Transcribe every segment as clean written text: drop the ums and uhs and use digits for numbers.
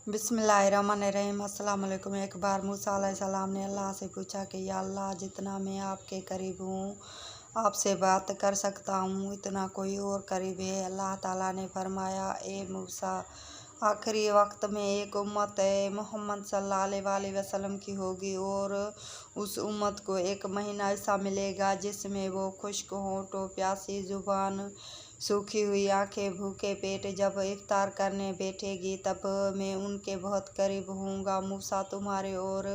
बिस्मिल्लाहिर्रहमानिर्रहीम। अस्सलाम वालेकुम। एक बार मूसा अलैहिस्सलाम ने अल्लाह से पूछा कि या अल्लाह, जितना मैं आपके करीब हूँ, आपसे बात कर सकता हूँ, इतना कोई और करीब है? अल्लाह ताला ने फरमाया, ए मूसा, आखिरी वक्त में एक उम्मत मोहम्मद सल्लल्लाहु अलैहि वसल्लम की होगी और उस उम्मत को एक महीना ऐसा मिलेगा जिसमें वो खुश्क होंठों, प्यासी जुबान, सूखी हुई आंखें, भूखे पेट जब इफ्तार करने बैठेगी तब मैं उनके बहुत करीब होऊंगा। मूसा, तुम्हारे और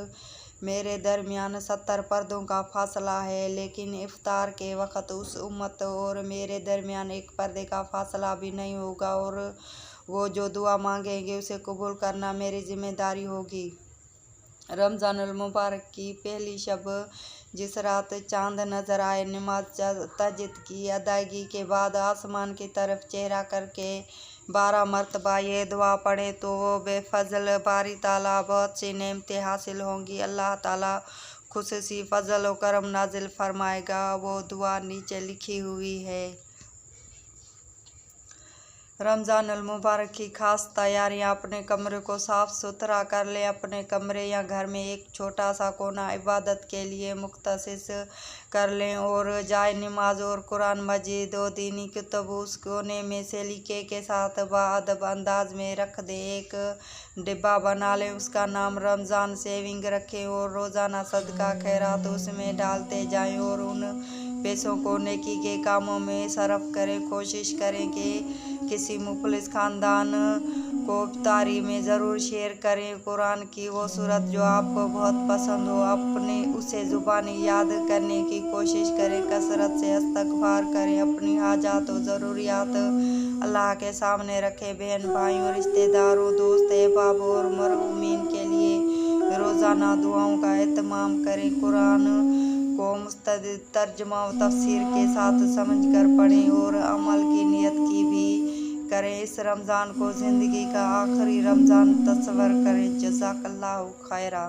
मेरे दरमियान 70 पर्दों का फासला है, लेकिन इफ्तार के वक़्त उस उम्मत और मेरे दरमियान एक पर्दे का फासला भी नहीं होगा और वो जो दुआ मांगेंगे उसे कबूल करना मेरी जिम्मेदारी होगी। रमज़ानुल मुबारक की पहली शब, जिस रात चांद नजर आए, नमाज तहज्जुद की अदायगी के बाद आसमान की तरफ चेहरा करके 12 मरतबा ये दुआ पढ़े तो बेफजल बारी ताला बहुत सी नेमतें हासिल होंगी। अल्लाह ताला खुसूसी फजल और करम नाजिल फरमाएगा। वो दुआ नीचे लिखी हुई है। रमज़ानुल मुबारक की खास तैयारियां। अपने कमरे को साफ़ सुथरा कर लें। अपने कमरे या घर में एक छोटा सा कोना इबादत के लिए मुख्तसिस कर लें और जाए नमाज और कुरान मजीद और दीनी किताब उस कोने में सलीके के साथ बाअदब अंदाज में रख दें। एक डिब्बा बना लें, उसका नाम रमज़ान सेविंग रखें और रोज़ाना सदका खैरात उसमें डालते जाएं और उन पैसों को नेकी के कामों में सरफ करें। कोशिश करें कि किसी मुफलिस खानदान को इफ्तारी में ज़रूर शेयर करें। कुरान की वो सूरत जो आपको बहुत पसंद हो, अपने उसे ज़ुबानी याद करने की कोशिश करें। कसरत से इस्तग़फ़ार करें। अपनी हाजात और ज़रूरियात अल्लाह के सामने रखें। बहन भाइयों, रिश्तेदारों, दोस्त अहबाब और मरहूमीन के लिए रोज़ाना दुआओं का एहतमाम करें। कुरान को मुस्तदिल तर्जुमा व तफसीर के साथ समझकर पढ़ें और अमल की नियत की भी करें। इस रमज़ान को ज़िंदगी का आखिरी रमज़ान तस्वर करें। जज़ाकल्लाहु खैरा।